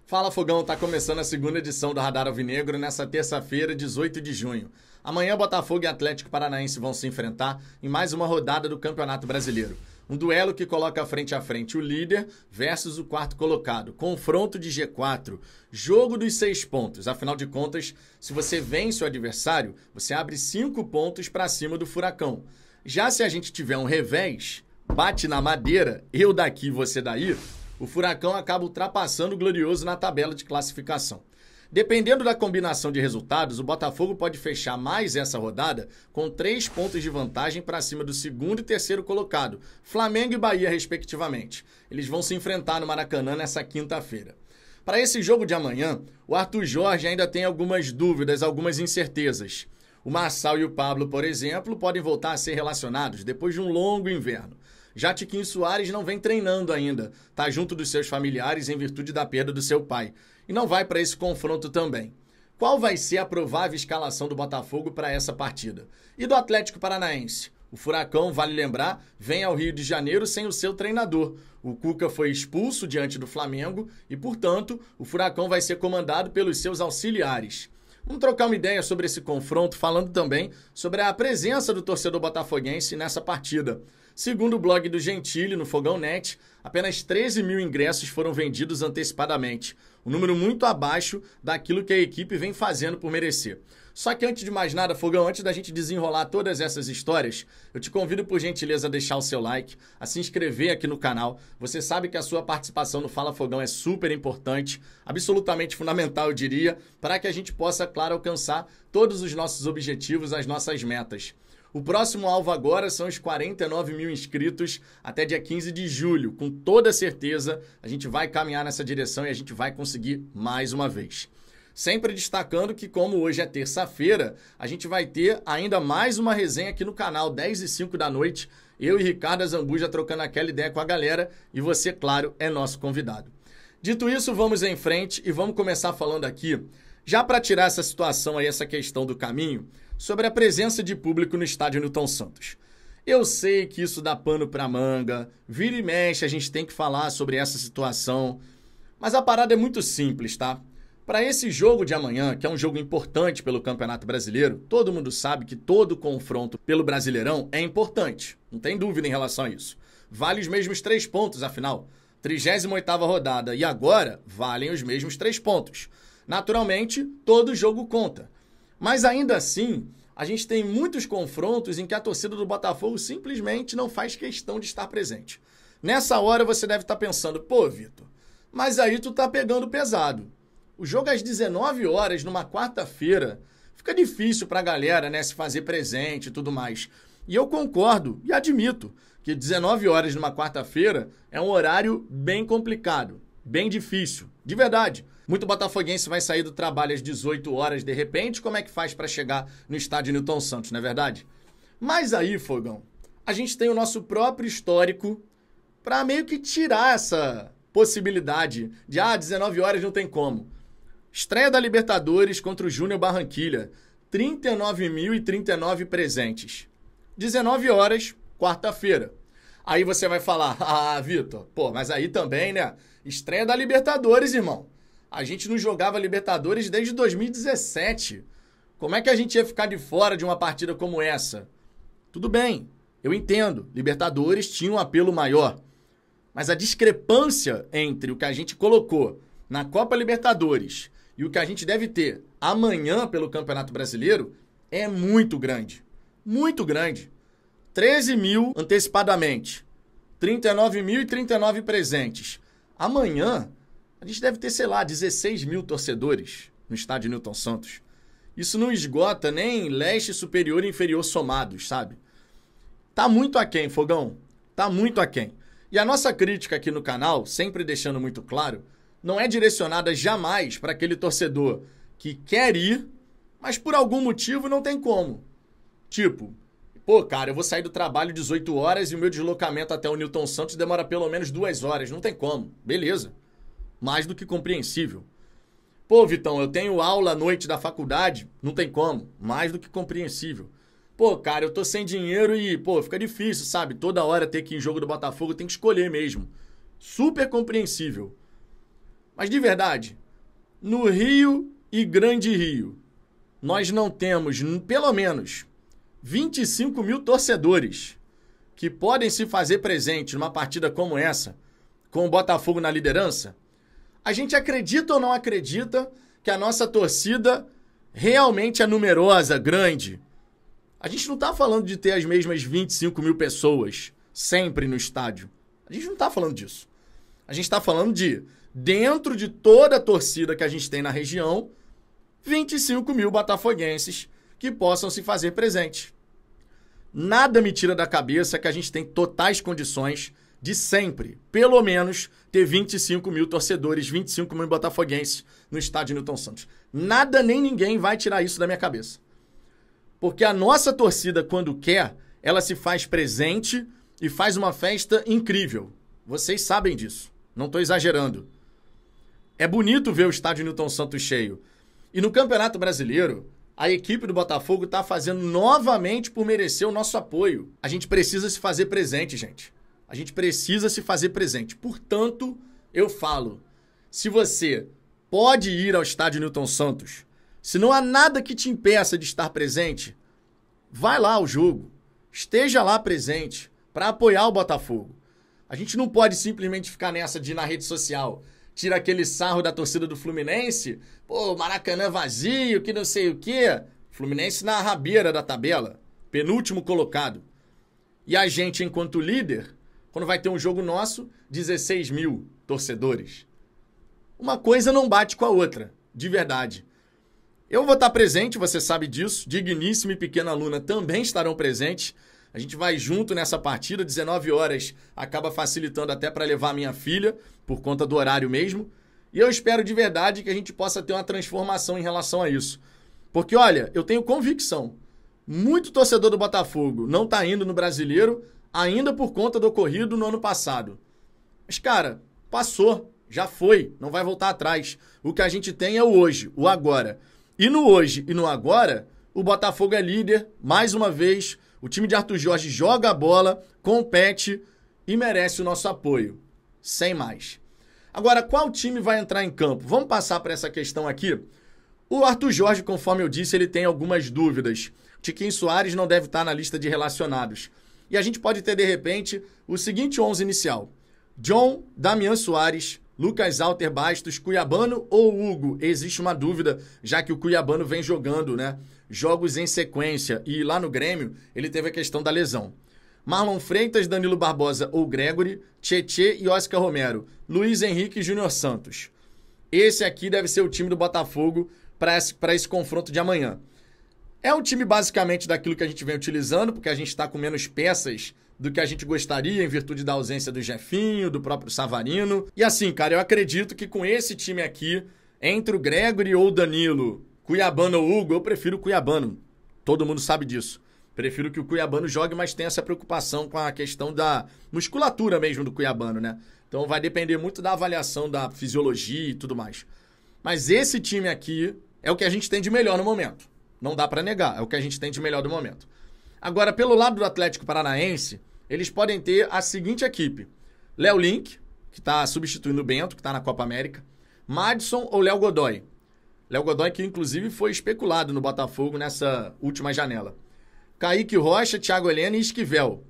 Fala Fogão, tá começando a segunda edição do Radar Alvinegro nessa terça-feira, 18 de junho. Amanhã Botafogo e Atlético Paranaense vão se enfrentar em mais uma rodada do Campeonato Brasileiro. Um duelo que coloca frente a frente o líder versus o quarto colocado. Confronto de G4, jogo dos 6 pontos. Afinal de contas, se você vence o adversário, você abre 5 pontos para cima do Furacão. Já se a gente tiver um revés, bate na madeira, eu daqui, você daí, o Furacão acaba ultrapassando o Glorioso na tabela de classificação. Dependendo da combinação de resultados, o Botafogo pode fechar mais essa rodada com 3 pontos de vantagem para cima do segundo e terceiro colocado, Flamengo e Bahia, respectivamente. Eles vão se enfrentar no Maracanã nessa quinta-feira. Para esse jogo de amanhã, o Arthur Jorge ainda tem algumas dúvidas, algumas incertezas. O Marçal e o Pablo, por exemplo, podem voltar a ser relacionados depois de um longo inverno. Já Tiquinho Soares não vem treinando ainda, tá junto dos seus familiares em virtude da perda do seu pai. E não vai para esse confronto também. Qual vai ser a provável escalação do Botafogo para essa partida? E do Atlético Paranaense? O Furacão, vale lembrar, vem ao Rio de Janeiro sem o seu treinador. O Cuca foi expulso diante do Flamengo e, portanto, o Furacão vai ser comandado pelos seus auxiliares. Vamos trocar uma ideia sobre esse confronto, falando também sobre a presença do torcedor botafoguense nessa partida. Segundo o blog do Gentili, no Fogão Net, apenas 13 mil ingressos foram vendidos antecipadamente. Um número muito abaixo daquilo que a equipe vem fazendo por merecer. Só que antes de mais nada, Fogão, antes da gente desenrolar todas essas histórias, eu te convido por gentileza a deixar o seu like, a se inscrever aqui no canal. Você sabe que a sua participação no Fala Fogão é super importante, absolutamente fundamental, eu diria, para que a gente possa, claro, alcançar todos os nossos objetivos, as nossas metas. O próximo alvo agora são os 49 mil inscritos até dia 15 de julho. Com toda certeza, a gente vai caminhar nessa direção e a gente vai conseguir mais uma vez. Sempre destacando que, como hoje é terça-feira, a gente vai ter ainda mais uma resenha aqui no canal, 10h05 da noite. Eu e Ricardo Azambuja trocando aquela ideia com a galera e você, claro, é nosso convidado. Dito isso, vamos em frente e vamos começar falando aqui, já para tirar essa situação aí, essa questão do caminho, sobre a presença de público no estádio Newton Santos. Eu sei que isso dá pano para manga, vira e mexe, a gente tem que falar sobre essa situação, mas a parada é muito simples, tá? Para esse jogo de amanhã, que é um jogo importante pelo Campeonato Brasileiro, todo mundo sabe que todo confronto pelo Brasileirão é importante, não tem dúvida em relação a isso. Vale os mesmos 3 pontos, afinal. 38ª rodada e agora valem os mesmos 3 pontos. Naturalmente, todo jogo conta. Mas ainda assim, a gente tem muitos confrontos em que a torcida do Botafogo simplesmente não faz questão de estar presente. Nessa hora você deve estar pensando, pô, Vitor, mas aí tu tá pegando pesado. O jogo às 19 horas, numa quarta-feira, fica difícil pra galera, né, se fazer presente e tudo mais. E eu concordo e admito que 19 horas numa quarta-feira é um horário bem complicado, bem difícil, de verdade. Muito botafoguense vai sair do trabalho às 18 horas de repente, como é que faz para chegar no estádio Newton Santos, não é verdade? Mas aí, Fogão, a gente tem o nosso próprio histórico para meio que tirar essa possibilidade de 19 horas não tem como. Estreia da Libertadores contra o Júnior Barranquilla, 39.039 presentes. 19 horas, quarta-feira. Aí você vai falar, Vitor, pô, mas aí também, né? Estreia da Libertadores, irmão. A gente não jogava Libertadores desde 2017. Como é que a gente ia ficar de fora de uma partida como essa? Tudo bem, eu entendo. Libertadores tinha um apelo maior. Mas a discrepância entre o que a gente colocou na Copa Libertadores e o que a gente deve ter amanhã pelo Campeonato Brasileiro é muito grande. Muito grande. 13 mil antecipadamente. 39.039 presentes. Amanhã a gente deve ter, sei lá, 16 mil torcedores no estádio Newton Santos. Isso não esgota nem leste, superior e inferior somados, sabe? Tá muito aquém, Fogão. Tá muito aquém. E a nossa crítica aqui no canal, sempre deixando muito claro, não é direcionada jamais para aquele torcedor que quer ir, mas por algum motivo não tem como. Tipo, pô, cara, eu vou sair do trabalho 18 horas e o meu deslocamento até o Newton Santos demora pelo menos 2 horas. Não tem como. Beleza. Mais do que compreensível. Pô, Vitão, eu tenho aula à noite da faculdade, não tem como. Mais do que compreensível. Pô, cara, eu tô sem dinheiro e, pô, fica difícil, sabe? Toda hora ter que ir em jogo do Botafogo, tem que escolher mesmo. Super compreensível. Mas de verdade, no Rio e Grande Rio, nós não temos pelo menos 25 mil torcedores que podem se fazer presente numa partida como essa, com o Botafogo na liderança. A gente acredita ou não acredita que a nossa torcida realmente é numerosa, grande? A gente não está falando de ter as mesmas 25 mil pessoas sempre no estádio. A gente não está falando disso. A gente está falando de, dentro de toda a torcida que a gente tem na região, 25 mil botafoguenses que possam se fazer presente. Nada me tira da cabeça que a gente tem totais condições de sempre, pelo menos, ter 25 mil torcedores, 25 mil botafoguenses no estádio Newton Santos. Nada nem ninguém vai tirar isso da minha cabeça. Porque a nossa torcida, quando quer, ela se faz presente e faz uma festa incrível. Vocês sabem disso. Não estou exagerando. É bonito ver o estádio Newton Santos cheio. E no Campeonato Brasileiro, a equipe do Botafogo está fazendo novamente por merecer o nosso apoio. A gente precisa se fazer presente, gente. A gente precisa se fazer presente. Portanto, eu falo, se você pode ir ao estádio Newton Santos, se não há nada que te impeça de estar presente, vai lá ao jogo. Esteja lá presente para apoiar o Botafogo. A gente não pode simplesmente ficar nessa de ir na rede social, tira aquele sarro da torcida do Fluminense, pô, Maracanã vazio, que não sei o quê. Fluminense na rabeira da tabela, penúltimo colocado. E a gente, enquanto líder, quando vai ter um jogo nosso, 16 mil torcedores. Uma coisa não bate com a outra, de verdade. Eu vou estar presente, você sabe disso. Digníssima e Pequena Luna também estarão presentes. A gente vai junto nessa partida, 19 horas, acaba facilitando até para levar a minha filha, por conta do horário mesmo. E eu espero de verdade que a gente possa ter uma transformação em relação a isso. Porque, olha, eu tenho convicção, muito torcedor do Botafogo não está indo no Brasileiro, ainda por conta do ocorrido no ano passado. Mas, cara, passou, já foi, não vai voltar atrás. O que a gente tem é o hoje, o agora. E no hoje e no agora, o Botafogo é líder, mais uma vez. O time de Arthur Jorge joga a bola, compete e merece o nosso apoio. Sem mais. Agora, qual time vai entrar em campo? Vamos passar por essa questão aqui. O Arthur Jorge, conforme eu disse, ele tem algumas dúvidas. Tiquinho Soares não deve estar na lista de relacionados. E a gente pode ter, de repente, o seguinte 11 inicial. John, Damian Soares, Lucas Alter Bastos, Cuiabano ou Hugo? Existe uma dúvida, já que o Cuiabano vem jogando, né? Jogos em sequência. E lá no Grêmio, ele teve a questão da lesão. Marlon Freitas, Danilo Barbosa ou Gregory, Tietê e Oscar Romero. Luiz Henrique e Júnior Santos. Esse aqui deve ser o time do Botafogo para esse confronto de amanhã. É um time basicamente daquilo que a gente vem utilizando, porque a gente está com menos peças do que a gente gostaria, em virtude da ausência do Jefinho, do próprio Savarino. E assim, cara, eu acredito que com esse time aqui, entre o Gregory ou o Danilo, Cuiabano ou Hugo, eu prefiro o Cuiabano. Todo mundo sabe disso. Prefiro que o Cuiabano jogue, mas tenha essa preocupação com a questão da musculatura mesmo do Cuiabano, né? Então vai depender muito da avaliação da fisiologia e tudo mais. Mas esse time aqui é o que a gente tem de melhor no momento. Não dá pra negar, é o que a gente tem de melhor no momento. Agora, pelo lado do Atlético Paranaense, eles podem ter a seguinte equipe. Léo Link, que está substituindo o Bento, que está na Copa América. Madison ou Léo Godoy. Léo Godoy que inclusive foi especulado no Botafogo nessa última janela. Kaique Rocha, Thiago Helena e Esquivel.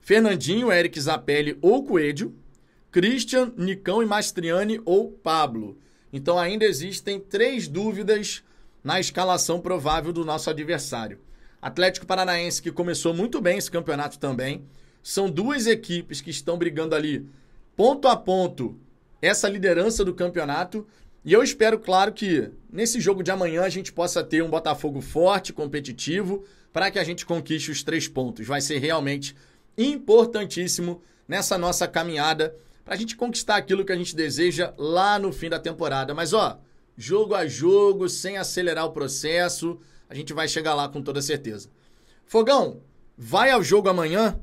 Fernandinho, Eric Zapelli ou Coelho. Christian, Nicão e Mastriani ou Pablo. Então ainda existem 3 dúvidas na escalação provável do nosso adversário. Atlético Paranaense, que começou muito bem esse campeonato também. São 2 equipes que estão brigando ali, ponto a ponto, essa liderança do campeonato. E eu espero, claro, que nesse jogo de amanhã a gente possa ter um Botafogo forte, competitivo, para que a gente conquiste os 3 pontos. Vai ser realmente importantíssimo nessa nossa caminhada para a gente conquistar aquilo que a gente deseja lá no fim da temporada. Mas, ó, jogo a jogo, sem acelerar o processo, a gente vai chegar lá com toda certeza. Fogão, vai ao jogo amanhã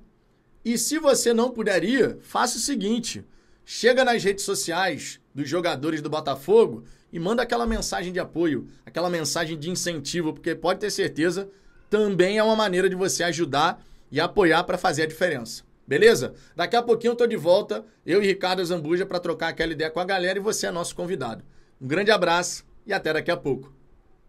e se você não puder ir, faça o seguinte, chega nas redes sociais dos jogadores do Botafogo e manda aquela mensagem de apoio, aquela mensagem de incentivo, porque pode ter certeza, também é uma maneira de você ajudar e apoiar para fazer a diferença. Beleza? Daqui a pouquinho eu tô de volta, eu e Ricardo Zambuja, para trocar aquela ideia com a galera e você é nosso convidado. Um grande abraço e até daqui a pouco.